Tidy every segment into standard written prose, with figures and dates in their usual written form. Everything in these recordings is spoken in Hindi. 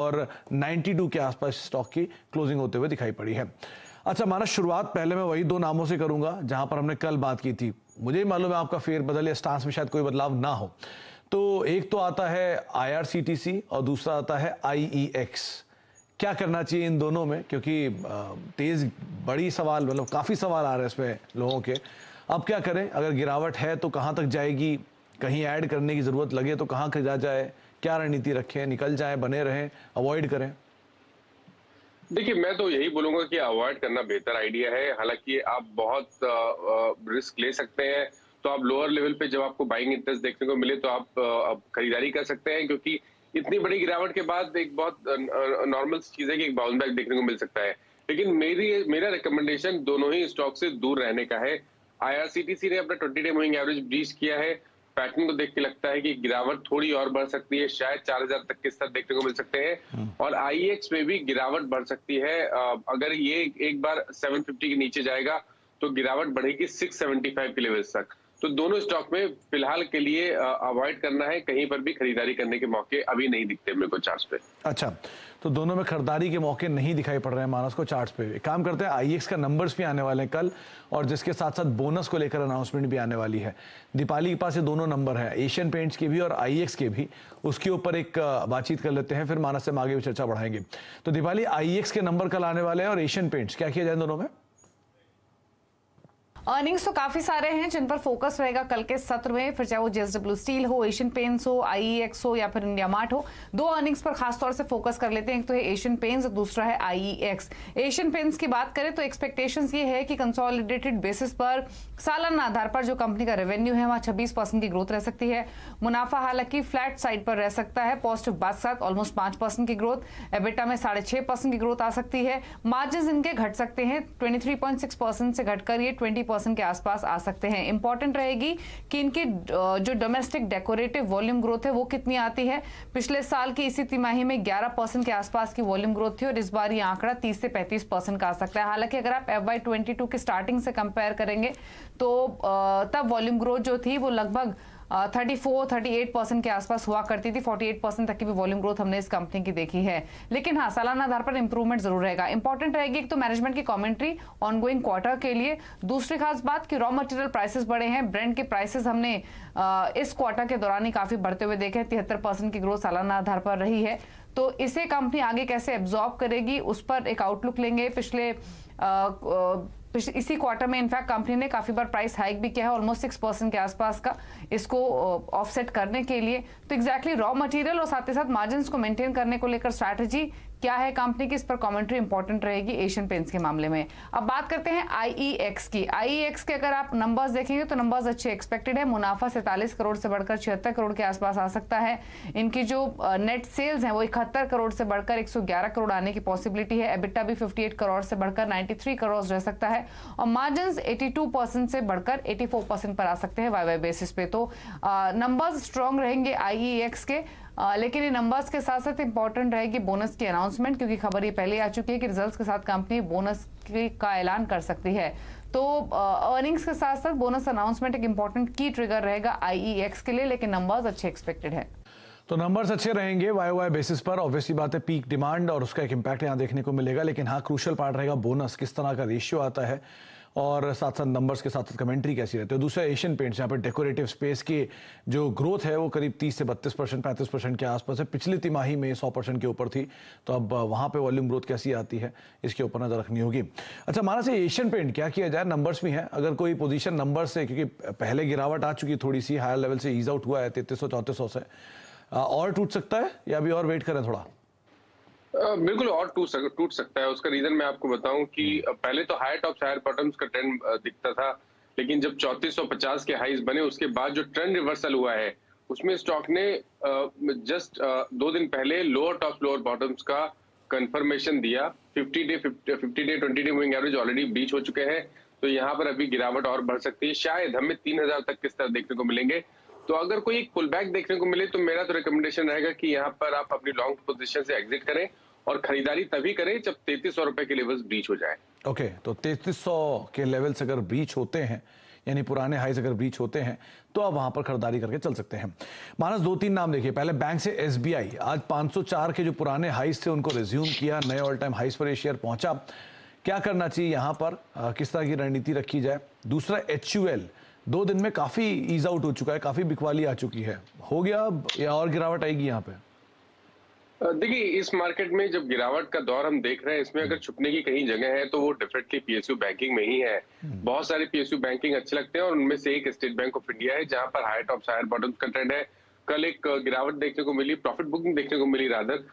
और 92 के आसपास स्टॉक की क्लोजिंग होते हुए दिखाई पड़ी है। अच्छा मानस, शुरुआत पहले मैं वही दो नामों से करूंगा जहां पर हमने कल बात की थी। मुझे ही मालूम है आपका फेरबदल या स्टांस में शायद कोई बदलाव ना हो। तो एक तो आता है IRCTC और दूसरा आता है IEX। क्या करना चाहिए इन दोनों में, क्योंकि तेज बड़ी सवाल, मतलब काफ़ी सवाल आ रहे हैं इसमें लोगों के। अब क्या करें, अगर गिरावट है तो कहाँ तक जाएगी, कहीं ऐड करने की ज़रूरत लगे तो कहाँ खरीदा जाए, क्या रणनीति रखें, निकल जाए, बने रहें, अवॉइड करें? देखिए, मैं तो यही बोलूँगा कि अवॉइड करना बेहतर आइडिया है। हालाँकि आप बहुत रिस्क ले सकते हैं, तो आप लोअर लेवल पे जब आपको बाइंग इंटरेस्ट देखने को मिले, तो आप अब खरीदारी कर सकते हैं, क्योंकि इतनी बड़ी गिरावट के बाद एक बहुत नॉर्मल सी चीज़ है कि एक बाउंस बैक देखने को मिल सकता है। लेकिन मेरा रिकमेंडेशन दोनों ही स्टॉक से दूर रहने का है। IRCTC ने अपना 20 डे मूविंग एवरेज ब्रीच किया है। पैटर्न को देख के लगता है कि गिरावट थोड़ी और बढ़ सकती है, शायद 4000 तक के स्तर देखने को मिल सकते हैं। और IEX में भी गिरावट बढ़ सकती है। अगर ये एक बार 750 के नीचे जाएगा तो गिरावट बढ़ेगी 675 के लेवल तक। तो दोनों स्टॉक में फिलहाल के लिए अवॉइड करना है। कहीं पर भी खरीदारी करने के मौके अभी नहीं दिखते मेरे को चार्ट्स पे। अच्छा, तो दोनों में खरीदारी के मौके नहीं दिखाई पड़ रहे हैं मानस को चार्ट्स पे। एक काम करते हैं, IEX का नंबर्स भी आने वाले हैं कल, और जिसके साथ साथ बोनस को लेकर अनाउंसमेंट भी आने वाली है। दीपाली के पास ये दोनों नंबर है, एशियन पेंट्स के भी और IEX के भी। उसके ऊपर एक बातचीत कर लेते हैं, फिर मानस से हम आगे भी चर्चा बढ़ाएंगे। तो दीपाली, IEX के नंबर कल आने वाले हैं और एशियन पेंट्स, क्या किया जाए दोनों में? अर्निंग्स तो काफी सारे हैं जिन पर फोकस रहेगा कल के सत्र में, फिर चाहे वो JSW स्टील हो, एशियन पेंट्स हो, IEX हो या फिर इंडिया मार्ट हो। दो अर्निंग्स पर खासतौर से फोकस कर लेते हैं, एक तो है एशियन पेंट्स और दूसरा है IEX। एशियन पेंट्स की बात करें तो एक्सपेक्टेशंस ये है कि कंसोलिडेटेड बेसिस पर सालाना आधार पर जो कंपनी का रेवेन्यू है वहां 26% की ग्रोथ रह सकती है। मुनाफा हालांकि फ्लैट साइड पर रह सकता है, पॉजिटिव बात साथ ऑलमोस्ट 5% की ग्रोथ। एबिटा में 6.5% की ग्रोथ आ सकती है। मार्जिन इनके घट सकते हैं, 23.6% से घटकर ये 20% के आसपास आ सकते हैं। इंपॉर्टेंट रहेगी कि इनकी जो डोमेस्टिक डेकोरेटिव वॉल्यूम ग्रोथ है वो कितनी आती है। पिछले साल की इसी तिमाही में 11% के आसपास की वॉल्यूम ग्रोथ थी और इस बार ये आंकड़ा 30 से 35% का आ सकता है। हालांकि अगर आप FY22 की स्टार्टिंग से कंपेयर करेंगे तो तब वॉल्यूम ग्रोथ जो थी वो लगभग 34-38% के आसपास हुआ करती थी। 48% तक की भी वॉल्यूम ग्रोथ हमने इस कंपनी की देखी है। लेकिन हाँ, सालाना आधार पर इंप्रूवमेंट जरूर रहेगा। इंपॉर्टेंट रहेगी एक तो मैनेजमेंट की कमेंट्री ऑनगोइंग क्वार्टर के लिए। दूसरी खास बात कि रॉ मटेरियल प्राइसेस बढ़े हैं। ब्रेंट के प्राइसेस हमने इस क्वार्टर के दौरान ही काफी बढ़ते हुए देखे। 73% की ग्रोथ सालाना आधार पर रही है। तो इसे कंपनी आगे कैसे एब्जॉर्ब करेगी उस पर एक आउटलुक लेंगे। इसी क्वार्टर में इनफैक्ट कंपनी ने काफी बार प्राइस हाइक भी किया है, ऑलमोस्ट 6% के आसपास का, इसको ऑफसेट करने के लिए। तो एग्जैक्टली रॉ मटेरियल और साथ ही साथ मार्जिन्स को मेंटेन करने को लेकर स्ट्रैटेजी क्या है कंपनी की, इस पर कमेंट्री इंपॉर्टेंट रहेगी एशियन पेंट्स के मामले में। अब बात करते हैं IEX की। IEX के अगर आप नंबर्स देखेंगे तो नंबर्स अच्छे एक्सपेक्टेड है। मुनाफा 47 करोड़ से बढ़कर 76 करोड़ के आसपास आ सकता है। इनकी जो नेट सेल्स हैं वो 71 करोड़ से बढ़कर 111 करोड़ आने की पॉसिबिलिटी है। एबिटा भी 58 करोड़ से बढ़कर 93 करोड़ रह सकता है और मार्जिन 82% से बढ़कर 84% पर आ सकते हैं YY बेसिस पे। तो नंबर्स स्ट्रॉन्ग रहेंगे IEX के। लेकिन ये नंबर्स के साथ साथ इंपॉर्टेंट रहेगी बोनस की अनाउंसमेंट, क्योंकि खबर ये पहले आ चुकी है कि रिजल्ट्स के साथ कंपनी बोनस का ऐलान कर सकती है। तो अर्निंग्स के साथ साथ बोनस अनाउंसमेंट एक इंपॉर्टेंट की ट्रिगर रहेगा IEX के लिए, लेकिन नंबर्स अच्छे एक्सपेक्टेड है। तो नंबर्स अच्छे रहेंगे YY बेसिस पर। ऑब्वियसली बात है, पीक डिमांड और उसका एक इम्पैक्ट यहाँ देखने को मिलेगा। लेकिन हाँ, क्रूशियल पार्ट रहेगा बोनस, किस तरह का रेशियो आता है और साथ साथ नंबर्स के साथ साथ कमेंट्री कैसी रहती है। दूसरा एशियन पेंट्स, यहाँ पर डेकोरेटिव स्पेस की जो ग्रोथ है वो करीब 30 से 32%, 35% के आसपास है। पिछली तिमाही में 100% के ऊपर थी, तो अब वहाँ पे वॉल्यूम ग्रोथ कैसी आती है इसके ऊपर नजर रखनी होगी। अच्छा माना से एशियन पेंट क्या किया जाए, नंबर्स भी हैं, अगर कोई पोजीशन नंबर से, क्योंकि पहले गिरावट आ चुकी थोड़ी सी, हायर लेवल से ईज आउट हुआ है 3300-3400 से, और टूट सकता है या अभी और वेट करें थोड़ा? बिल्कुल और टूट सकता है। उसका रीजन मैं आपको बताऊं कि पहले तो हायर टॉप्स हायर बॉटम्स का ट्रेंड दिखता था, लेकिन जब 3450 के हाईज बने उसके बाद जो ट्रेंड रिवर्सल हुआ है उसमें स्टॉक ने जस्ट 2 दिन पहले लोअर टॉप्स लोअर बॉटम्स का कंफर्मेशन दिया। 50 day 20 day moving average already breach हो चुके हैं, तो यहाँ पर अभी गिरावट और बढ़ सकती है। शायद हमें 3000 तक के स्तर देखने को मिलेंगे। तो अगर कोई एक पुल बैक देखने को मिले तो मेरा तो रिकमेंडेशन रहेगा कि यहाँ पर आप अपनी लॉन्ग पोजीशन से एग्जिट करें और खरीदारी तभी करें जब 3300 रुपए के लेवल्स ब्रीच हो जाए। ओके, तो 3300 के लेवल्स अगर ब्रीच होते हैं यानी पुराने हाइज अगर ब्रीच होते हैं तो आप वहां पर खरीदारी करके चल सकते हैं। मानस, 2-3 नाम देखिए। पहले बैंक से एसबीआई आज 504 के जो पुराने हाइज थे उनको रिज्यूम किया, नए ऑल टाइम हाइज पर ये शेयर पहुंचा। क्या करना चाहिए यहाँ पर, किस तरह की रणनीति रखी जाए? दूसरा HUL 2 दिन में काफी ईज आउट हो चुका है, काफी बिकवाली आ चुकी है, हो गया या और गिरावट आएगी यहाँ पे? देखिए, इस मार्केट में जब गिरावट का दौर हम देख रहे हैं, इसमें अगर छुपने की कहीं जगह है तो वो डेफिनेटली PSU बैंकिंग में ही है। बहुत सारे PSU बैंकिंग अच्छे लगते हैं और उनमें से एक स्टेट बैंक ऑफ इंडिया है, जहां पर हाई टॉप हायर बॉटम का ट्रेंड है। कल एक गिरावट देखने को मिली, प्रॉफिट बुकिंग देखने को मिली रादर,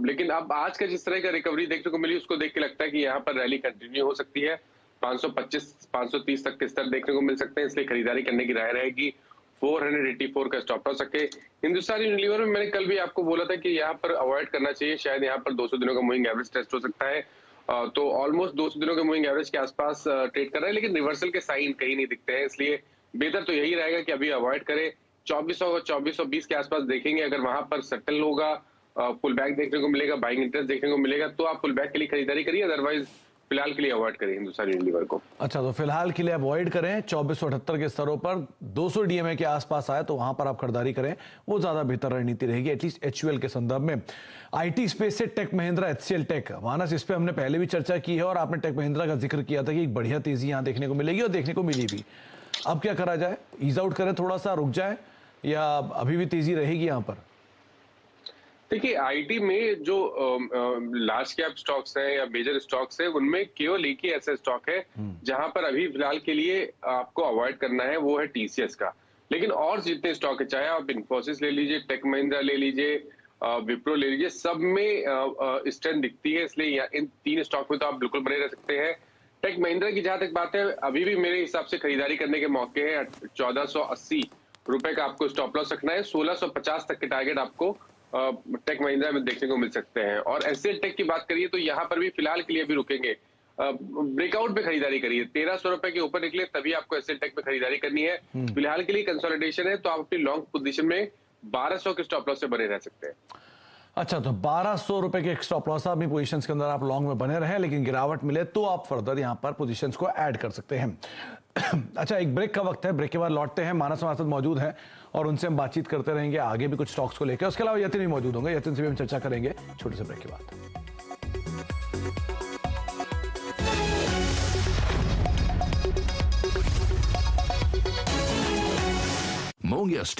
लेकिन अब आज का जिस तरह का रिकवरी देखने को मिली उसको देख के लगता है कि यहाँ पर रैली कंटिन्यू हो सकती है। 525-530 तक के स्तर देखने को मिल सकते हैं, इसलिए खरीदारी करने की राय रहेगी। 484 का स्टॉप लॉस रखे। हिंदुस्तान यूनिलीवर में मैंने कल भी आपको बोला था कि यहाँ पर अवॉइड करना चाहिए, शायद यहाँ पर 200 दिनों का मूविंग एवरेज टेस्ट हो सकता है। तो ऑलमोस्ट 200 दिनों के मूविंग एवरेज के आसपास ट्रेड कर रहा है, लेकिन रिवर्सल के साइन कहीं नहीं दिखते हैं, इसलिए बेहतर तो यही रहेगा कि अभी अवॉइड करें। 2400 और 2420 के आसपास देखेंगे, अगर वहां पर सेटल होगा, पुल बैक देखने को मिलेगा, बाइंग इंटरेस्ट देखने को मिलेगा, तो आप पुल बैक के लिए खरीदारी करिए, अदरवाइज फिलहाल के लिए अवॉइड करें हिंदुस्तान यूनिलीवर को। अच्छा, तो फिलहाल के लिए अवॉइड करें। 2478 के स्तरों पर 200 DMA के आसपास आए तो वहां पर आप खरीदारी करें, वो ज्यादा बेहतर रणनीति रहेगी, एटलीस्ट HUL के संदर्भ में। IT स्पेस से टेक महिंद्रा HCL टेक, मानस, इस पे हमने पहले भी चर्चा की है और आपने टेक महिंद्रा का जिक्र किया था कि एक बढ़िया तेजी यहां देखने को मिलेगी और देखने को मिली भी। अब क्या करा जाए? ईज आउट करें, थोड़ा सा रुक जाए, या अभी भी तेजी रहेगी यहां पर? देखिए, IT में जो लार्ज कैप स्टॉक्स हैं या मेजर स्टॉक्स हैं, उनमें केवल एक ही ऐसा स्टॉक है जहां पर अभी फिलहाल के लिए आपको अवॉइड करना है, वो है TCS का। लेकिन और जितने स्टॉक है, चाहे आप इन्फोसिस ले लीजिए, टेक महिंद्रा ले लीजिए, विप्रो ले लीजिए, सब में स्ट्रेंथ दिखती है, इसलिए इन 3 स्टॉक में तो आप बिल्कुल बने रह सकते हैं। टेक महिंद्रा की जहां तक बात है, अभी भी मेरे हिसाब से खरीदारी करने के मौके हैं। 1480 रुपए का आपको स्टॉप लॉस रखना है, 1650 तक के टारगेट आपको टेक महिंद्रा में देखने को मिल सकते हैं। और HCL टेक की बात करिए तो यहाँ पर भी फिलहाल के लिए भी रुकेंगे, ब्रेकआउट पे खरीदारी करिए। 1300 रुपए के ऊपर निकले तभी आपको HCL टेक में खरीदारी करनी है। फिलहाल के लिए कंसोलिडेशन है, तो आप अपनी लॉन्ग पोजीशन में 1200 के स्टॉप लॉस से बने रह सकते हैं। अच्छा, तो 1200 रुपए के स्टॉप लॉस अपनी पोजीशंस के अंदर आप लॉन्ग में बने रहे, लेकिन गिरावट मिले तो आप फर्दर यहां पर पोजीशंस को ऐड कर सकते हैं। अच्छा, एक ब्रेक का वक्त है, ब्रेक के बाद लौटते हैं। मानस हमारे साथ मौजूद है और उनसे हम बातचीत करते रहेंगे आगे भी कुछ स्टॉक्स को लेकर। उसके अलावा यतिन भी मौजूद होंगे, यतिन से भी हम चर्चा करेंगे छोटे से ब्रेक के बाद। Monia Steel